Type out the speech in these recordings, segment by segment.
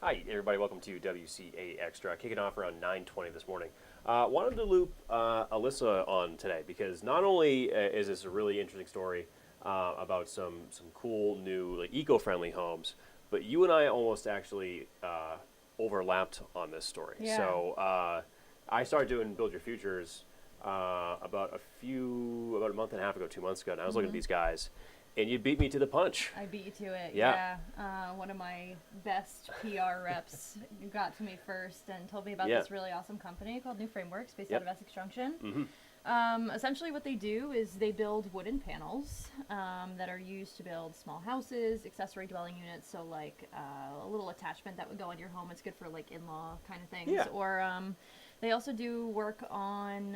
Hi, everybody. Welcome to WCAX. Kicking off around 9:20 this morning. Wanted to loop Alyssa on today because not only is this a really interesting story about some cool new like eco-friendly homes, but you and I almost actually overlapped on this story. Yeah. So I started doing Build Your Futures about a month and a half ago, 2 months ago, and I was looking at these guys, and you beat me to the punch. I beat you to it. Yeah. One of my best PR reps got to me first and told me about Yeah. this really awesome company called New Frameworks based Yep. out of Essex Junction. Mm-hmm. Essentially what they do is they build wooden panels that are used to build small houses, accessory dwelling units, so like a little attachment that would go in your home. It's good for like in-law kind of things. Yeah. Or they also do work on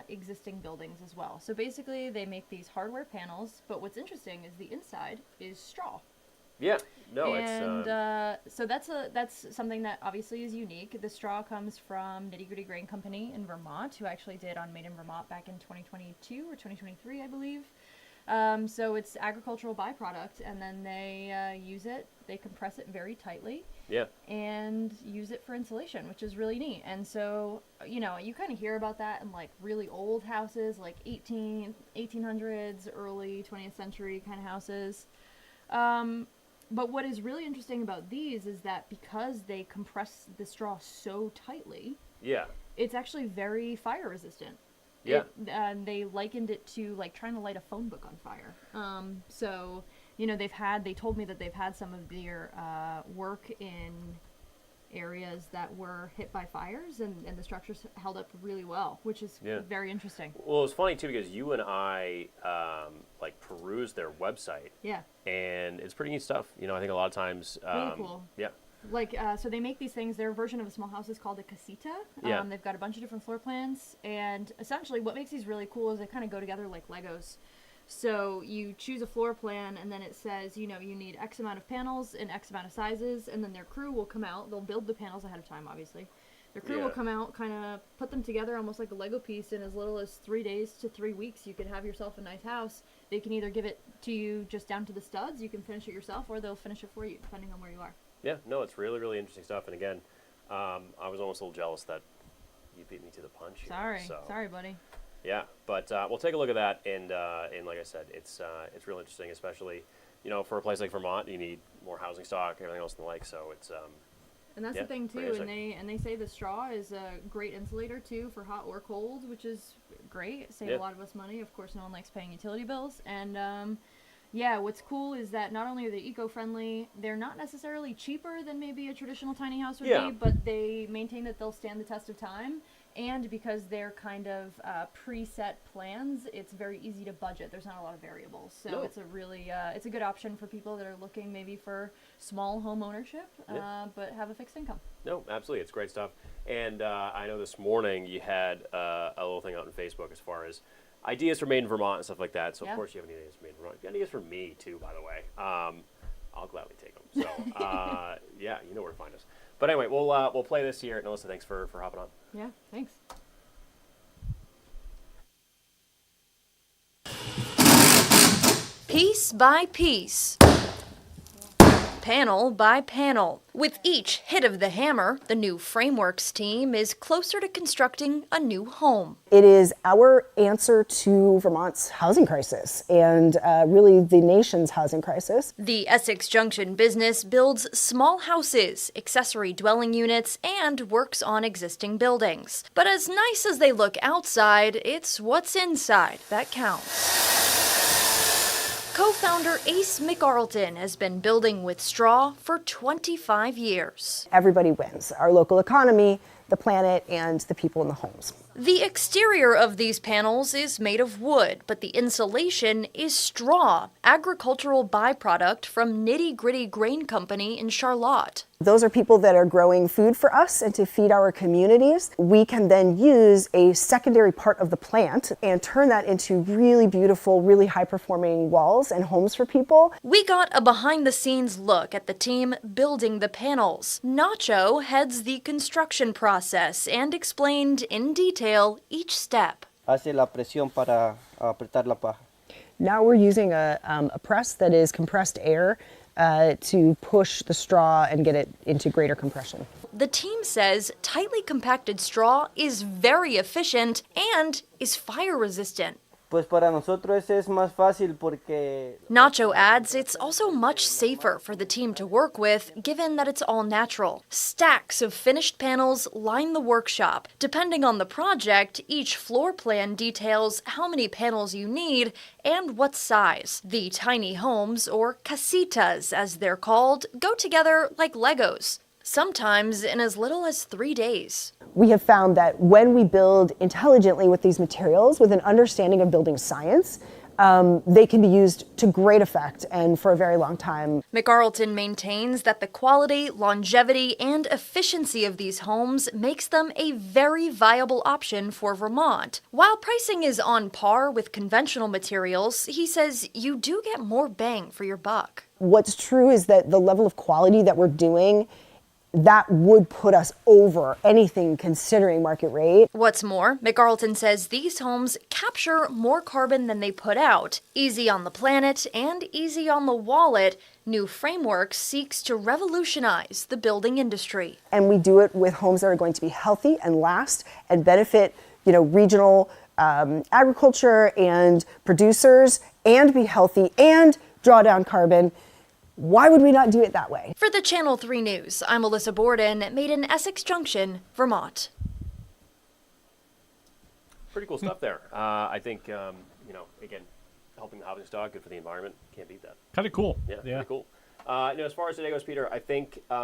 existing buildings as well. So basically they make these hardware panels, but what's interesting is the inside is straw. Yeah. No, And so that's something that obviously is unique. The straw comes from Nitty Gritty Grain Company in Vermont, who actually did on Made in Vermont back in 2022 or 2023, I believe. So it's agricultural byproduct, and then they use it, they compress it very tightly, yeah. and use it for insulation, which is really neat. And so, you know, you kind of hear about that in like really old houses, like 1800s, early 20th century kind of houses. But what is really interesting about these is that because they compress the straw so tightly, Yeah. it's actually very fire resistant. Yeah. They likened it to like trying to light a phone book on fire. So, you know, they told me that they've had some of their work in areas that were hit by fires, and the structures held up really well, which is very interesting. Well, it was funny too because you and I like perused their website. Yeah. And it's pretty neat stuff. You know, I think a lot of times. Really cool. Yeah. Like, so they make these things, their version of a small house is called a casita. Yeah. They've got a bunch of different floor plans, and essentially what makes these really cool is they kind of go together like Legos. So you choose a floor plan, and then it says, you know, you need X amount of panels in X amount of sizes, and then their crew will come out. They'll build the panels ahead of time, obviously. Their crew will come out, kind of put them together almost like a Lego piece. In as little as 3 days to 3 weeks, you could have yourself a nice house. They can either give it to you just down to the studs, you can finish it yourself, or they'll finish it for you, depending on where you are. Yeah, no, it's really, really interesting stuff. And again, I was almost a little jealous that you beat me to the punch here. Sorry, buddy. Yeah, but we'll take a look at that, and like I said, it's real interesting, especially, you know, for a place like Vermont, you need more housing stock, everything else in the lake, so it's and that's the thing too, and they say the straw is a great insulator too for hot or cold, which is great. Save a lot of us money. Of course, no one likes paying utility bills, and yeah, what's cool is that not only are they eco-friendly, they're not necessarily cheaper than maybe a traditional tiny house would be, but they maintain that they'll stand the test of time. And because they're kind of preset plans, it's very easy to budget. There's not a lot of variables. So it's a really, it's a good option for people that are looking maybe for small home ownership, but have a fixed income. No, absolutely. It's great stuff. And I know this morning you had a little thing out on Facebook as far as ideas for Made in Vermont and stuff like that. So, of course, you have any ideas for Made in Vermont. You have ideas for me, too, by the way. I'll gladly take them. So, yeah, you know where to find us. But anyway, we'll play this here. And Alyssa, thanks for hopping on. Yeah, thanks. Piece by piece, panel by panel. With each hit of the hammer, the New Frameworks team is closer to constructing a new home. It is our answer to Vermont's housing crisis and really the nation's housing crisis. The Essex Junction business builds small houses, accessory dwelling units, and works on existing buildings. But as nice as they look outside, it's what's inside that counts. Co-founder Ace McArleton has been building with straw for 25 years. Everybody wins. Our local economy, the planet, and the people in the homes. The exterior of these panels is made of wood, but the insulation is straw, agricultural byproduct from Nitty Gritty Grain Company in Charlotte. Those are people that are growing food for us and to feed our communities. We can then use a secondary part of the plant and turn that into really beautiful, really high-performing walls and homes for people. We got a behind-the-scenes look at the team building the panels. Nacho heads the construction process and explained in detail each step. Hace la presión para apretar la paja. Now we're using a press that is compressed air to push the straw and get it into greater compression. The team says tightly compacted straw is very efficient and is fire resistant. Pues para nosotros es más fácil porque Nacho adds it's also much safer for the team to work with, given that it's all natural. Stacks of finished panels line the workshop. Depending on the project, each floor plan details how many panels you need and what size. The tiny homes, or casitas as they're called, go together like Legos, sometimes in as little as 3 days. We have found that when we build intelligently with these materials, with an understanding of building science, they can be used to great effect and for a very long time. McArleton maintains that the quality, longevity, and efficiency of these homes makes them a very viable option for Vermont. While pricing is on par with conventional materials, he says you do get more bang for your buck. What's true is that the level of quality that we're doing, that would put us over anything considering market rate. What's more, McArleton says these homes capture more carbon than they put out. Easy on the planet and easy on the wallet, new framework seeks to revolutionize the building industry. And we do it with homes that are going to be healthy and last and benefit, regional agriculture and producers, and be healthy and draw down carbon. Why would we not do it that way? For the Channel 3 News, I'm Alyssa Borden, made in Essex Junction, Vermont. Pretty cool stuff there. I think, again, helping the housing stock, good for the environment. Can't beat that. Kind of cool. Yeah, pretty cool. As far as today goes, Peter, I think a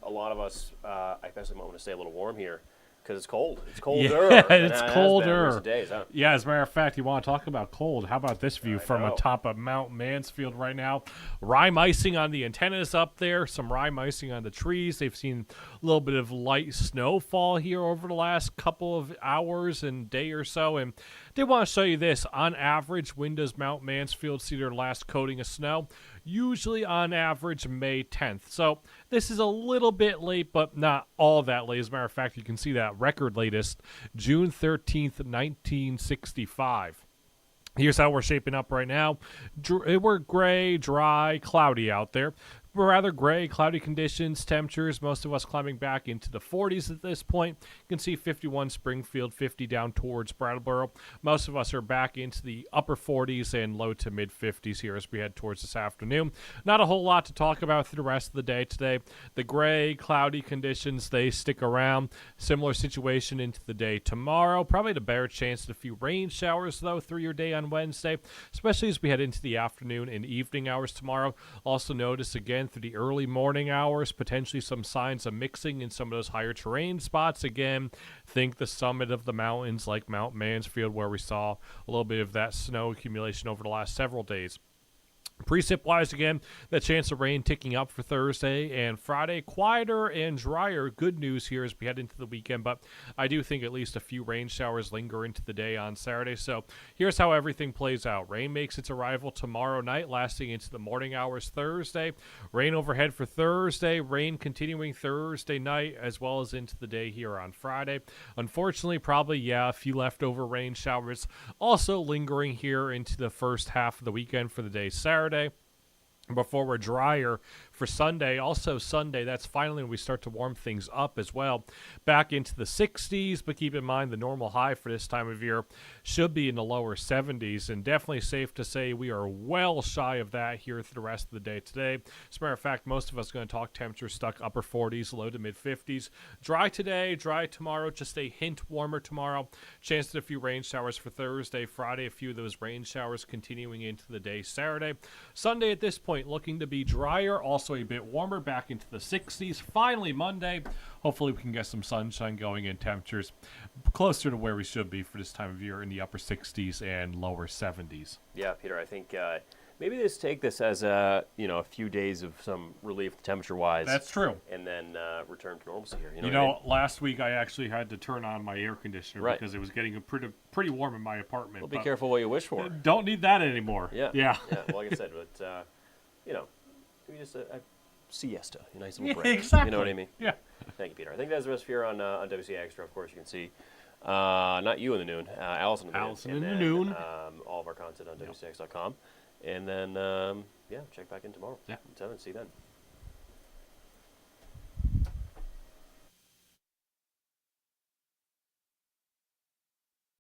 lot of us, I especially might want to stay a little warm here because it's cold. It's colder. Yeah, it's colder. Recent days, huh? Yeah, as a matter of fact, you want to talk about cold. How about this view from atop of Mount Mansfield right now? Rime icing on the antennas up there, some rime icing on the trees. They've seen a little bit of light snowfall here over the last couple of hours and day or so. And they want to show you this. On average, when does Mount Mansfield see their last coating of snow? Usually on average May 10th. So this is a little bit late, but not all that late. As a matter of fact, you can see that record latest, June 13th, 1965. Here's how we're shaping up right now. We're gray, dry, cloudy out there. Rather gray, cloudy conditions, temperatures, most of us climbing back into the 40s at this point. You can see 51 Springfield, 50 down towards Brattleboro. Most of us are back into the upper 40s and low to mid 50s here as we head towards this afternoon. Not a whole lot to talk about through the rest of the day today. The gray, cloudy conditions, they stick around. Similar situation into the day tomorrow. Probably a better chance at a few rain showers, though, through your day on Wednesday, especially as we head into the afternoon and evening hours tomorrow. Also notice again, through the early morning hours, potentially some signs of mixing in some of those higher terrain spots. Again, think the summit of the mountains like Mount Mansfield, where we saw a little bit of that snow accumulation over the last several days. Precip-wise, again, the chance of rain ticking up for Thursday and Friday. Quieter and drier. Good news here as we head into the weekend, but I do think at least a few rain showers linger into the day on Saturday. So here's how everything plays out. Rain makes its arrival tomorrow night, lasting into the morning hours Thursday. Rain overhead for Thursday. Rain continuing Thursday night as well as into the day here on Friday. Unfortunately, probably, a few leftover rain showers also lingering here into the first half of the weekend for the day Saturday. Before we're drier for Sunday. Also Sunday, that's finally when we start to warm things up as well. Back into the 60s, but keep in mind the normal high for this time of year should be in the lower 70s, and definitely safe to say we are well shy of that here for the rest of the day today. As a matter of fact, most of us are going to talk temperatures stuck upper 40s, low to mid 50s. Dry today, dry tomorrow, just a hint warmer tomorrow. Chance at a few rain showers for Thursday, Friday, a few of those rain showers continuing into the day Saturday. Sunday at this point looking to be drier, also a bit warmer, back into the 60s. Finally, Monday, hopefully we can get some sunshine going and temperatures closer to where we should be for this time of year in the upper 60s and lower 70s. Yeah, Peter, I think maybe just take this as a few days of some relief temperature-wise. That's true. And then return to normalcy here. You know, last week I actually had to turn on my air conditioner because it was getting pretty warm in my apartment. Well, be careful what you wish for. Don't need that anymore. Yeah. Well, like I said, but maybe just a siesta, a nice little break. Exactly. You know what I mean? Yeah. Thank you, Peter. I think that's the rest here on WCAX. Of course, you can see not you in the noon, Allison in the noon. Allison in the noon. All of our content on WCAX.com. And then yeah, check back in tomorrow. Yeah. 7. See you then.